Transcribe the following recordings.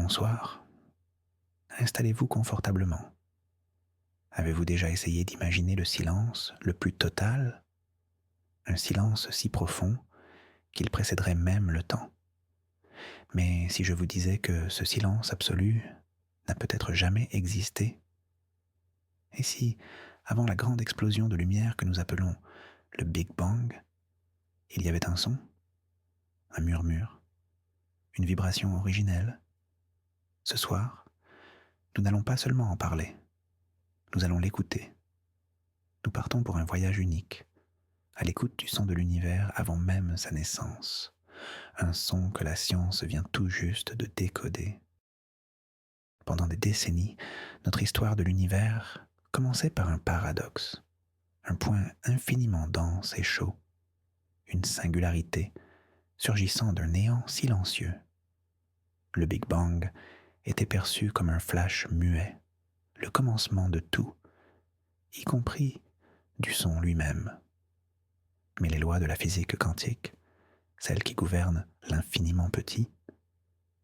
bonsoir. Installez-vous confortablement. Avez-vous déjà essayé d'imaginer le silence le plus total, un silence si profond qu'il précéderait même le temps? Mais si je vous disais que ce silence absolu n'a peut-être jamais existé? Et si, avant la grande explosion de lumière que nous appelons le Big Bang, il y avait un son, un murmure, une vibration originelle? Ce soir, nous n'allons pas seulement en parler, nous allons l'écouter. Nous partons pour un voyage unique, à l'écoute du son de l'univers avant même sa naissance, un son que la science vient tout juste de décoder. Pendant des décennies, notre histoire de l'univers commençait par un paradoxe, un point infiniment dense et chaud, une singularité surgissant d'un néant silencieux. Le Big Bang était perçu comme un flash muet, le commencement de tout, y compris du son lui-même. Mais les lois de la physique quantique, celles qui gouvernent l'infiniment petit,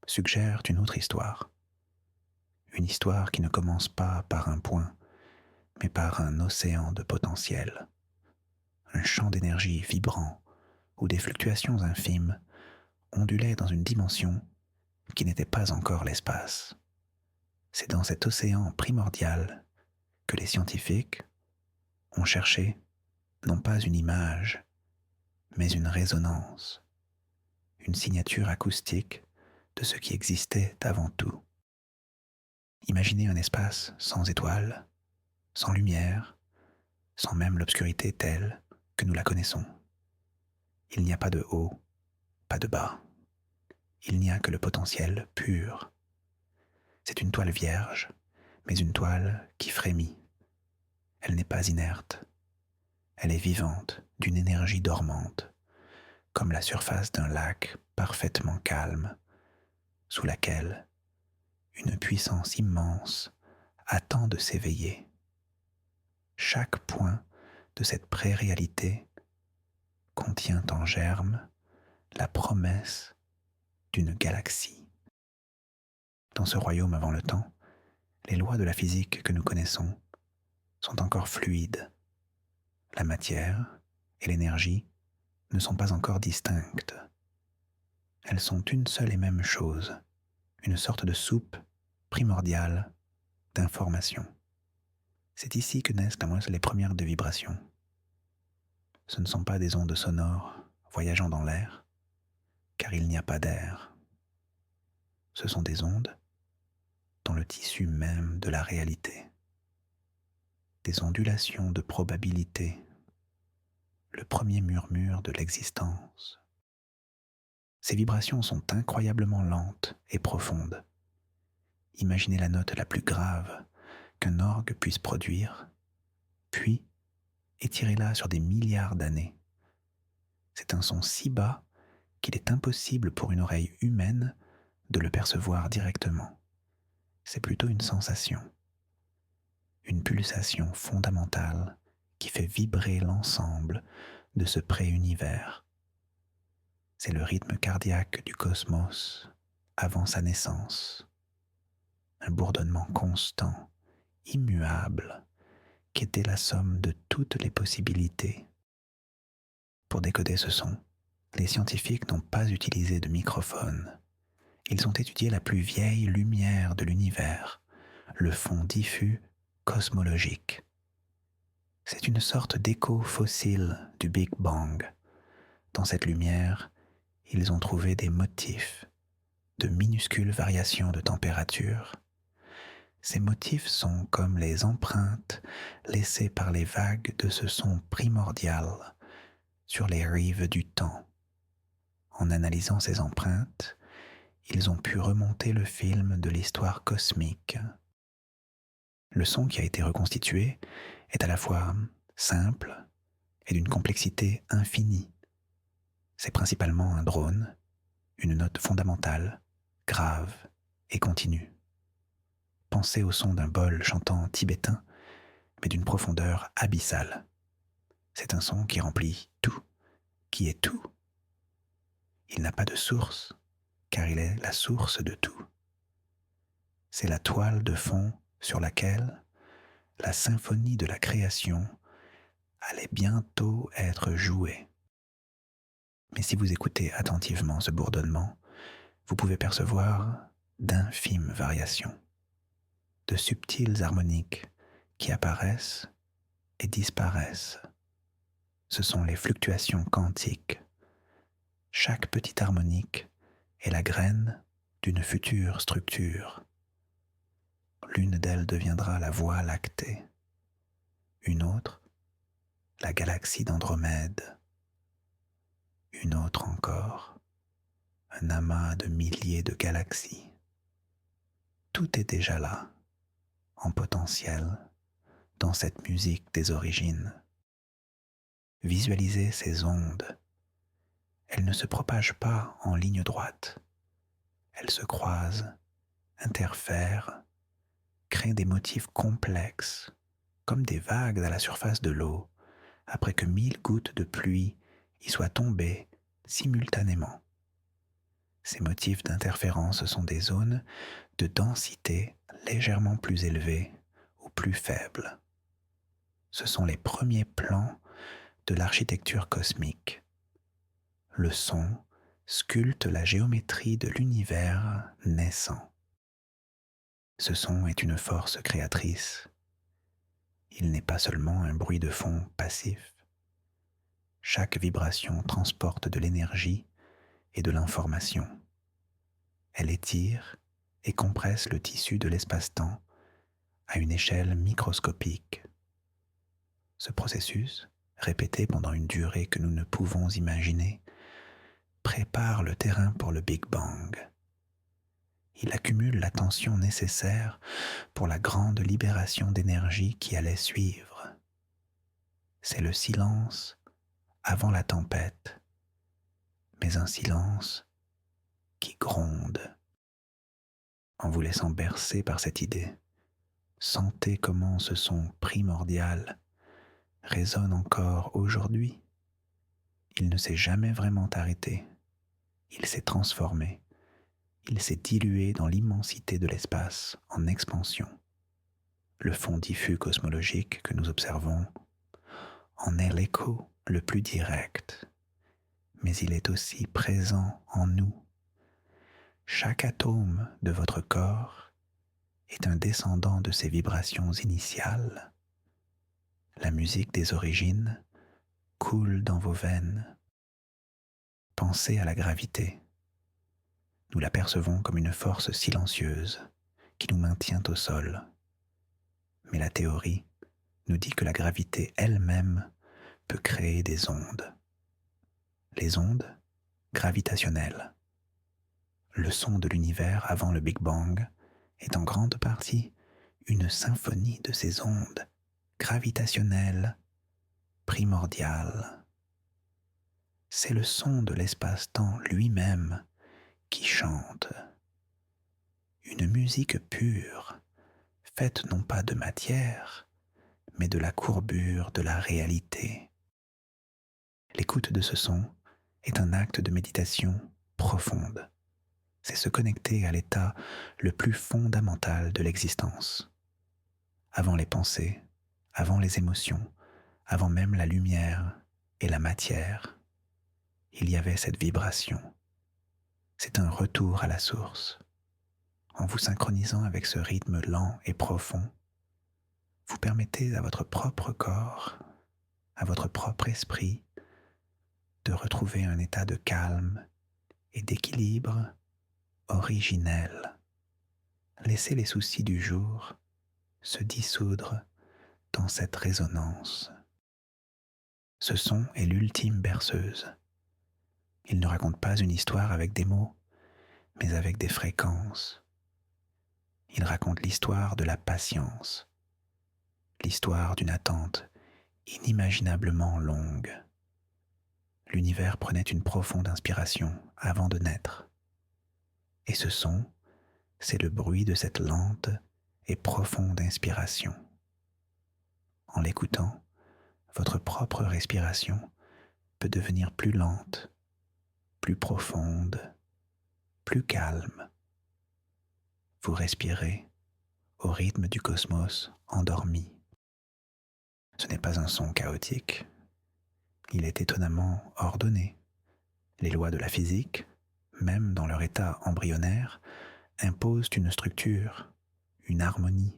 suggèrent une autre histoire. Une histoire qui ne commence pas par un point, mais par un océan de potentiel, un champ d'énergie vibrant où des fluctuations infimes ondulaient dans une dimension qui n'était pas encore l'espace. C'est dans cet océan primordial que les scientifiques ont cherché non pas une image, mais une résonance, une signature acoustique de ce qui existait avant tout. Imaginez un espace sans étoiles, sans lumière, sans même l'obscurité telle que nous la connaissons. Il n'y a pas de haut, pas de bas. Il n'y a que le potentiel pur. C'est une toile vierge, mais une toile qui frémit. Elle n'est pas inerte. Elle est vivante d'une énergie dormante, comme la surface d'un lac parfaitement calme, sous laquelle une puissance immense attend de s'éveiller. Chaque point de cette pré-réalité contient en germe la promesse d'une galaxie. Dans ce royaume avant le temps, les lois de la physique que nous connaissons sont encore fluides. La matière et l'énergie ne sont pas encore distinctes. Elles sont une seule et même chose, une sorte de soupe primordiale d'information. C'est ici que naissent les premières de vibrations. Ce ne sont pas des ondes sonores voyageant dans l'air, car il n'y a pas d'air. Ce sont des ondes dans le tissu même de la réalité. Des ondulations de probabilité, le premier murmure de l'existence. Ces vibrations sont incroyablement lentes et profondes. Imaginez la note la plus grave qu'un orgue puisse produire, puis étirez-la sur des milliards d'années. C'est un son si bas qu'il est impossible pour une oreille humaine de le percevoir directement. C'est plutôt une sensation, une pulsation fondamentale qui fait vibrer l'ensemble de ce pré-univers. C'est le rythme cardiaque du cosmos avant sa naissance, un bourdonnement constant, immuable, qui était la somme de toutes les possibilités. Pour décoder ce son, les scientifiques n'ont pas utilisé de microphone. Ils ont étudié la plus vieille lumière de l'univers, le fond diffus cosmologique. C'est une sorte d'écho fossile du Big Bang. Dans cette lumière, ils ont trouvé des motifs, de minuscules variations de température. Ces motifs sont comme les empreintes laissées par les vagues de ce son primordial sur les rives du temps. En analysant ces empreintes, ils ont pu remonter le film de l'histoire cosmique. Le son qui a été reconstitué est à la fois simple et d'une complexité infinie. C'est principalement un drone, une note fondamentale, grave et continue. Pensez au son d'un bol chantant tibétain, mais d'une profondeur abyssale. C'est un son qui remplit tout, qui est tout. Il n'a pas de source, car il est la source de tout. C'est la toile de fond sur laquelle la symphonie de la création allait bientôt être jouée. Mais si vous écoutez attentivement ce bourdonnement, vous pouvez percevoir d'infimes variations, de subtiles harmoniques qui apparaissent et disparaissent. Ce sont les fluctuations quantiques. Chaque petite harmonique est la graine d'une future structure. L'une d'elles deviendra la Voie lactée, une autre, la galaxie d'Andromède, une autre encore, un amas de milliers de galaxies. Tout est déjà là, en potentiel, dans cette musique des origines. Visualisez ces ondes. Elles ne se propagent pas en ligne droite. Elles se croisent, interfèrent, créent des motifs complexes, comme des vagues à la surface de l'eau, après que 1000 gouttes de pluie y soient tombées simultanément. Ces motifs d'interférence sont des zones de densité légèrement plus élevées ou plus faibles. Ce sont les premiers plans de l'architecture cosmique. Le son sculpte la géométrie de l'univers naissant. Ce son est une force créatrice. Il n'est pas seulement un bruit de fond passif. Chaque vibration transporte de l'énergie et de l'information. Elle étire et compresse le tissu de l'espace-temps à une échelle microscopique. Ce processus, répété pendant une durée que nous ne pouvons imaginer, prépare le terrain pour le Big Bang. Il accumule la tension nécessaire pour la grande libération d'énergie qui allait suivre. C'est le silence avant la tempête, mais un silence qui gronde. En vous laissant bercer par cette idée, sentez comment ce son primordial résonne encore aujourd'hui. Il ne s'est jamais vraiment arrêté. Il s'est transformé. Il s'est dilué dans l'immensité de l'espace en expansion. Le fond diffus cosmologique que nous observons en est l'écho le plus direct, mais il est aussi présent en nous. Chaque atome de votre corps est un descendant de ces vibrations initiales. La musique des origines coule dans vos veines. Pensez à la gravité. Nous la percevons comme une force silencieuse qui nous maintient au sol. Mais la théorie nous dit que la gravité elle-même peut créer des ondes. Les ondes gravitationnelles. Le son de l'univers avant le Big Bang est en grande partie une symphonie de ces ondes gravitationnelles primordiales. C'est le son de l'espace-temps lui-même qui chante. Une musique pure, faite non pas de matière, mais de la courbure de la réalité. L'écoute de ce son est un acte de méditation profonde. C'est se connecter à l'état le plus fondamental de l'existence. Avant les pensées, avant les émotions, avant même la lumière et la matière, il y avait cette vibration. C'est un retour à la source. En vous synchronisant avec ce rythme lent et profond, vous permettez à votre propre corps, à votre propre esprit, de retrouver un état de calme et d'équilibre originel. Laissez les soucis du jour se dissoudre dans cette résonance. Ce son est l'ultime berceuse. Il ne raconte pas une histoire avec des mots, mais avec des fréquences. Il raconte l'histoire de la patience, l'histoire d'une attente inimaginablement longue. L'univers prenait une profonde inspiration avant de naître. Et ce son, c'est le bruit de cette lente et profonde inspiration. En l'écoutant, votre propre respiration peut devenir plus lente, plus profonde, plus calme. Vous respirez au rythme du cosmos endormi. Ce n'est pas un son chaotique, il est étonnamment ordonné. Les lois de la physique, même dans leur état embryonnaire, imposent une structure, une harmonie.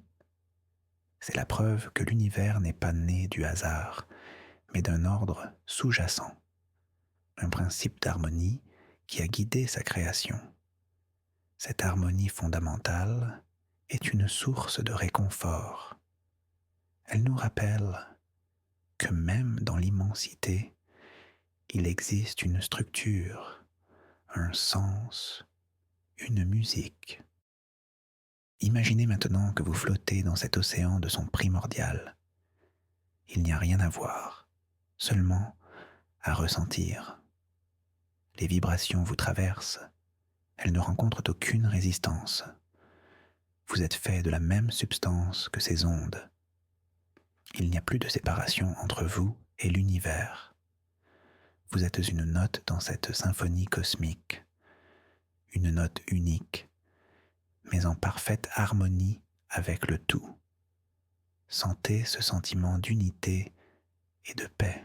C'est la preuve que l'univers n'est pas né du hasard, mais d'un ordre sous-jacent, un principe d'harmonie qui a guidé sa création. Cette harmonie fondamentale est une source de réconfort. Elle nous rappelle que même dans l'immensité, il existe une structure, un sens, une musique. Imaginez maintenant que vous flottez dans cet océan de son primordial. Il n'y a rien à voir, seulement à ressentir. Les vibrations vous traversent, elles ne rencontrent aucune résistance. Vous êtes fait de la même substance que ces ondes. Il n'y a plus de séparation entre vous et l'univers. Vous êtes une note dans cette symphonie cosmique, une note unique, mais en parfaite harmonie avec le tout. Sentez ce sentiment d'unité et de paix.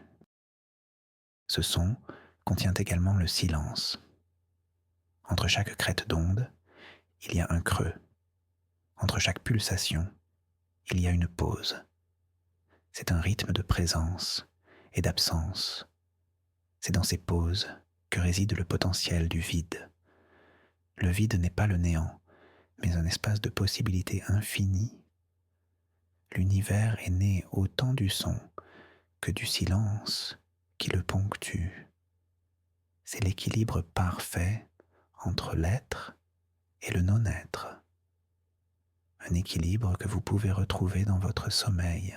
Ce son contient également le silence. Entre chaque crête d'onde, il y a un creux. Entre chaque pulsation, il y a une pause. C'est un rythme de présence et d'absence. C'est dans ces pauses que réside le potentiel du vide. Le vide n'est pas le néant, mais un espace de possibilités infinies. L'univers est né autant du son que du silence qui le ponctue. C'est l'équilibre parfait entre l'être et le non-être. Un équilibre que vous pouvez retrouver dans votre sommeil.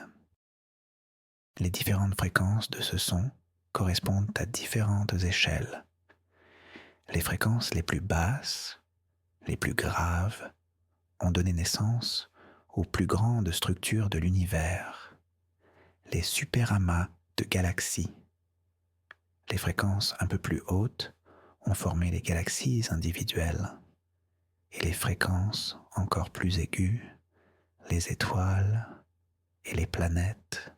Les différentes fréquences de ce son correspondent à différentes échelles. Les fréquences les plus basses, les plus graves, ont donné naissance aux plus grandes structures de l'univers, les superamas de galaxies. Les fréquences un peu plus hautes ont formé les galaxies individuelles, et les fréquences encore plus aiguës, les étoiles et les planètes.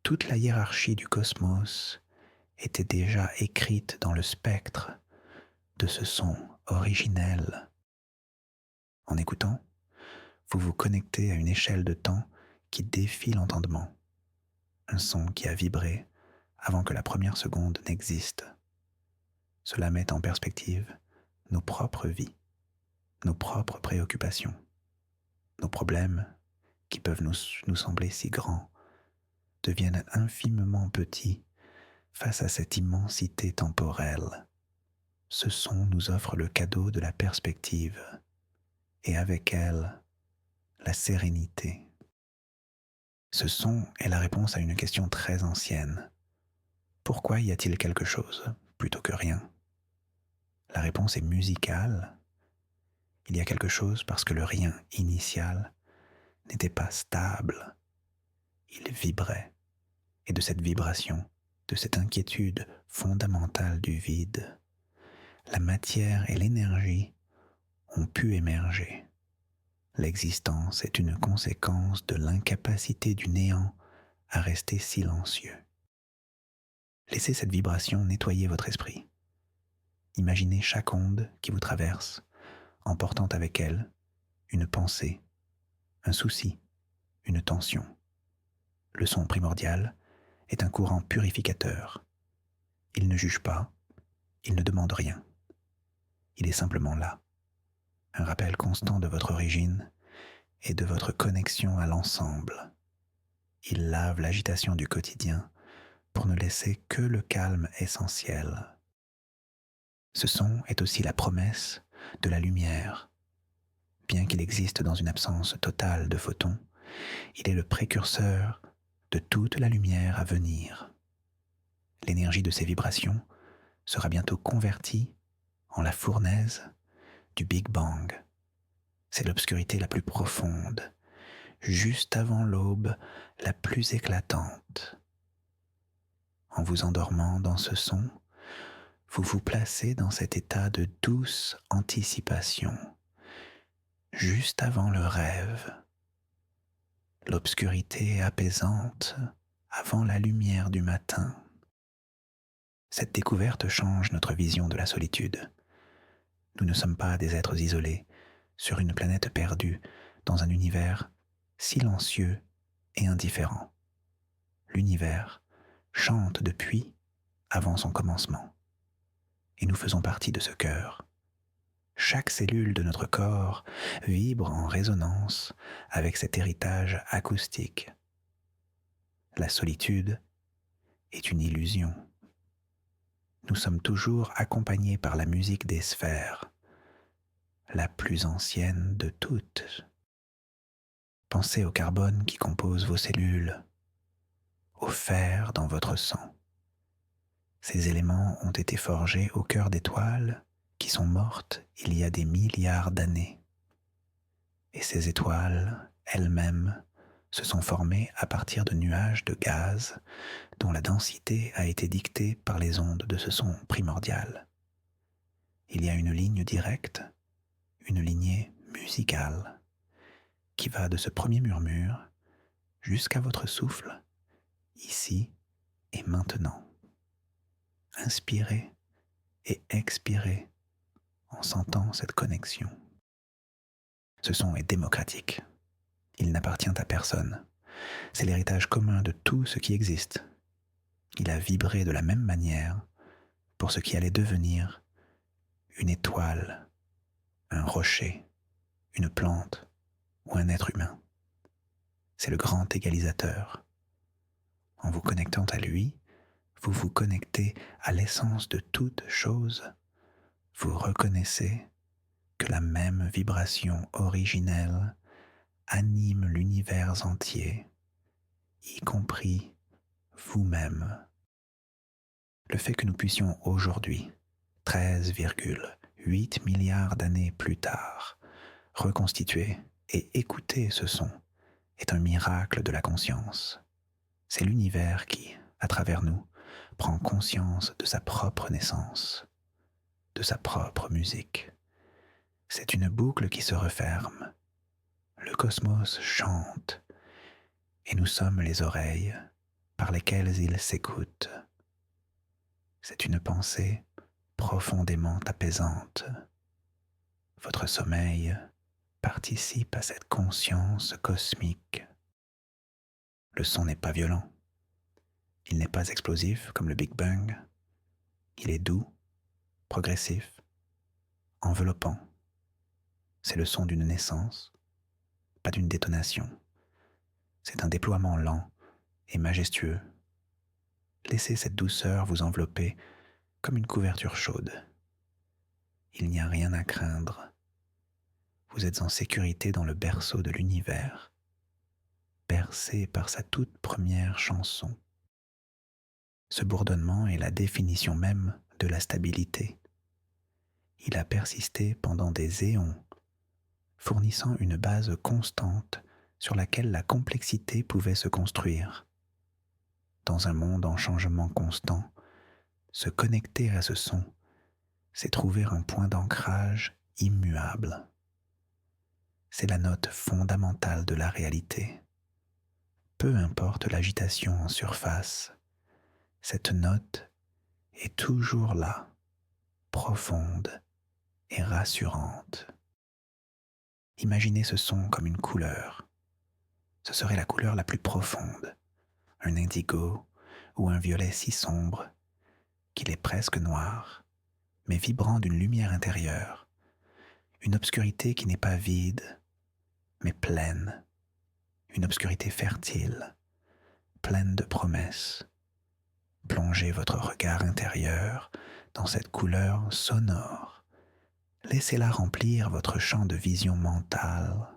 Toute la hiérarchie du cosmos était déjà écrite dans le spectre de ce son originel. En écoutant, vous vous connectez à une échelle de temps qui défie l'entendement, un son qui a vibré avant que la première seconde n'existe. Cela met en perspective nos propres vies, nos propres préoccupations, nos problèmes qui peuvent nous sembler si grands, deviennent infimement petits face à cette immensité temporelle. Ce son nous offre le cadeau de la perspective et avec elle, la sérénité. Ce son est la réponse à une question très ancienne. Pourquoi y a-t-il quelque chose plutôt que rien ? La réponse est musicale. Il y a quelque chose parce que le rien initial n'était pas stable. Il vibrait. Et de cette vibration, de cette inquiétude fondamentale du vide, la matière et l'énergie ont pu émerger. L'existence est une conséquence de l'incapacité du néant à rester silencieux. Laissez cette vibration nettoyer votre esprit. Imaginez chaque onde qui vous traverse, emportant avec elle une pensée, un souci, une tension. Le son primordial est un courant purificateur. Il ne juge pas, il ne demande rien. Il est simplement là, un rappel constant de votre origine et de votre connexion à l'ensemble. Il lave l'agitation du quotidien pour ne laisser que le calme essentiel. Ce son est aussi la promesse de la lumière. Bien qu'il existe dans une absence totale de photons, il est le précurseur de toute la lumière à venir. L'énergie de ces vibrations sera bientôt convertie en la fournaise du Big Bang. C'est l'obscurité la plus profonde, juste avant l'aube la plus éclatante. En vous endormant dans ce son, vous vous placez dans cet état de douce anticipation, juste avant le rêve, l'obscurité apaisante avant la lumière du matin. Cette découverte change notre vision de la solitude. Nous ne sommes pas des êtres isolés, sur une planète perdue, dans un univers silencieux et indifférent. L'univers chante depuis avant son commencement. Et nous faisons partie de ce chœur. Chaque cellule de notre corps vibre en résonance avec cet héritage acoustique. La solitude est une illusion. Nous sommes toujours accompagnés par la musique des sphères, la plus ancienne de toutes. Pensez au carbone qui compose vos cellules, au fer dans votre sang. Ces éléments ont été forgés au cœur d'étoiles qui sont mortes il y a des milliards d'années. Et ces étoiles, elles-mêmes, se sont formées à partir de nuages de gaz dont la densité a été dictée par les ondes de ce son primordial. Il y a une ligne directe, une lignée musicale, qui va de ce premier murmure jusqu'à votre souffle, ici et maintenant. Inspirez et expirez en sentant cette connexion. Ce son est démocratique. Il n'appartient à personne. C'est l'héritage commun de tout ce qui existe. Il a vibré de la même manière pour ce qui allait devenir une étoile, un rocher, une plante ou un être humain. C'est le grand égalisateur. En vous connectant à lui, vous vous connectez à l'essence de toute chose. Vous reconnaissez que la même vibration originelle anime l'univers entier, y compris vous-même. Le fait que nous puissions aujourd'hui, 13,8 milliards d'années plus tard, reconstituer et écouter ce son est un miracle de la conscience. C'est l'univers qui, à travers nous, prend conscience de sa propre naissance, de sa propre musique. C'est une boucle qui se referme. Le cosmos chante et nous sommes les oreilles par lesquelles il s'écoute. C'est une pensée profondément apaisante. Votre sommeil participe à cette conscience cosmique. Le son n'est pas violent. Il n'est pas explosif comme le Big Bang. Il est doux, progressif, enveloppant. C'est le son d'une naissance, pas d'une détonation. C'est un déploiement lent et majestueux. Laissez cette douceur vous envelopper comme une couverture chaude. Il n'y a rien à craindre. Vous êtes en sécurité dans le berceau de l'univers, bercé par sa toute première chanson. Ce bourdonnement est la définition même de la stabilité. Il a persisté pendant des éons, fournissant une base constante sur laquelle la complexité pouvait se construire. Dans un monde en changement constant, se connecter à ce son, c'est trouver un point d'ancrage immuable. C'est la note fondamentale de la réalité. Peu importe l'agitation en surface, cette note est toujours là, profonde et rassurante. Imaginez ce son comme une couleur. Ce serait la couleur la plus profonde, un indigo ou un violet si sombre qu'il est presque noir, mais vibrant d'une lumière intérieure, une obscurité qui n'est pas vide, mais pleine, une obscurité fertile, pleine de promesses. Plongez votre regard intérieur dans cette couleur sonore. Laissez-la remplir votre champ de vision mentale,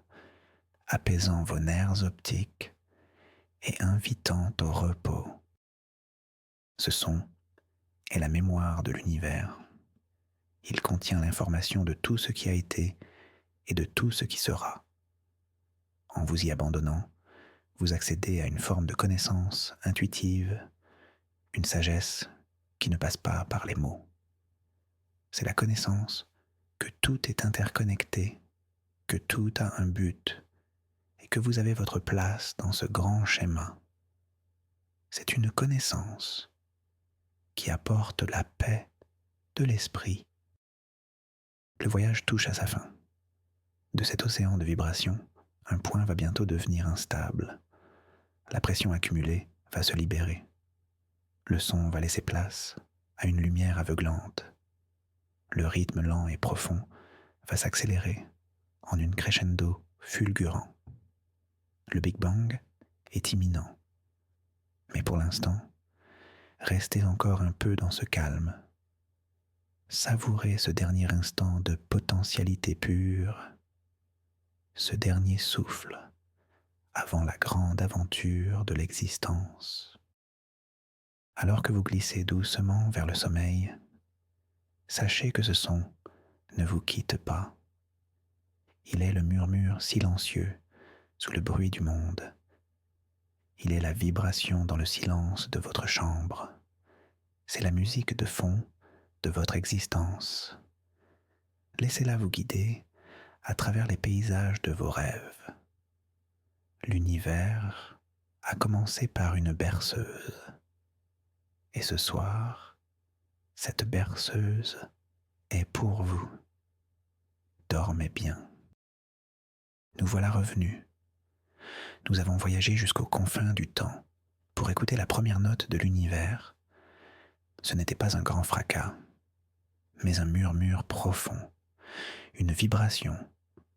apaisant vos nerfs optiques et invitant au repos. Ce son est la mémoire de l'univers. Il contient l'information de tout ce qui a été et de tout ce qui sera. En vous y abandonnant, vous accédez à une forme de connaissance intuitive, une sagesse qui ne passe pas par les mots. C'est la connaissance que tout est interconnecté, que tout a un but et que vous avez votre place dans ce grand schéma. C'est une connaissance qui apporte la paix de l'esprit. Le voyage touche à sa fin. De cet océan de vibrations, un point va bientôt devenir instable. La pression accumulée va se libérer. Le son va laisser place à une lumière aveuglante. Le rythme lent et profond va s'accélérer en une crescendo fulgurant. Le Big Bang est imminent. Mais pour l'instant, restez encore un peu dans ce calme. Savourez ce dernier instant de potentialité pure, ce dernier souffle avant la grande aventure de l'existence. Alors que vous glissez doucement vers le sommeil, sachez que ce son ne vous quitte pas. Il est le murmure silencieux sous le bruit du monde. Il est la vibration dans le silence de votre chambre. C'est la musique de fond de votre existence. Laissez-la vous guider à travers les paysages de vos rêves. L'univers a commencé par une berceuse. Et ce soir, cette berceuse est pour vous. Dormez bien. Nous voilà revenus. Nous avons voyagé jusqu'aux confins du temps pour écouter la première note de l'univers. Ce n'était pas un grand fracas, mais un murmure profond, une vibration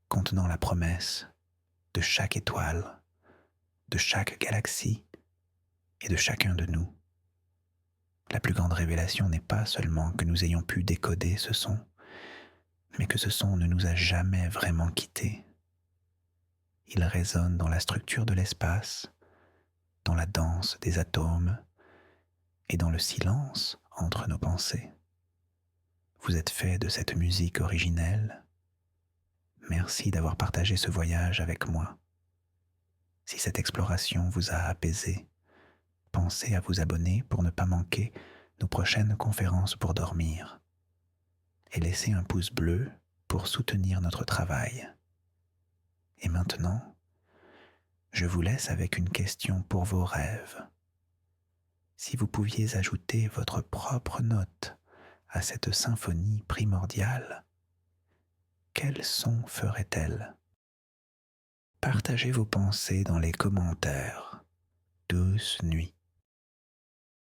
contenant la promesse de chaque étoile, de chaque galaxie et de chacun de nous. La plus grande révélation n'est pas seulement que nous ayons pu décoder ce son, mais que ce son ne nous a jamais vraiment quittés. Il résonne dans la structure de l'espace, dans la danse des atomes et dans le silence entre nos pensées. Vous êtes fait de cette musique originelle. Merci d'avoir partagé ce voyage avec moi. Si cette exploration vous a apaisé, pensez à vous abonner pour ne pas manquer nos prochaines conférences pour dormir. Et laissez un pouce bleu pour soutenir notre travail. Et maintenant, je vous laisse avec une question pour vos rêves. Si vous pouviez ajouter votre propre note à cette symphonie primordiale, quel son ferait-elle? Partagez vos pensées dans les commentaires. Douce nuit.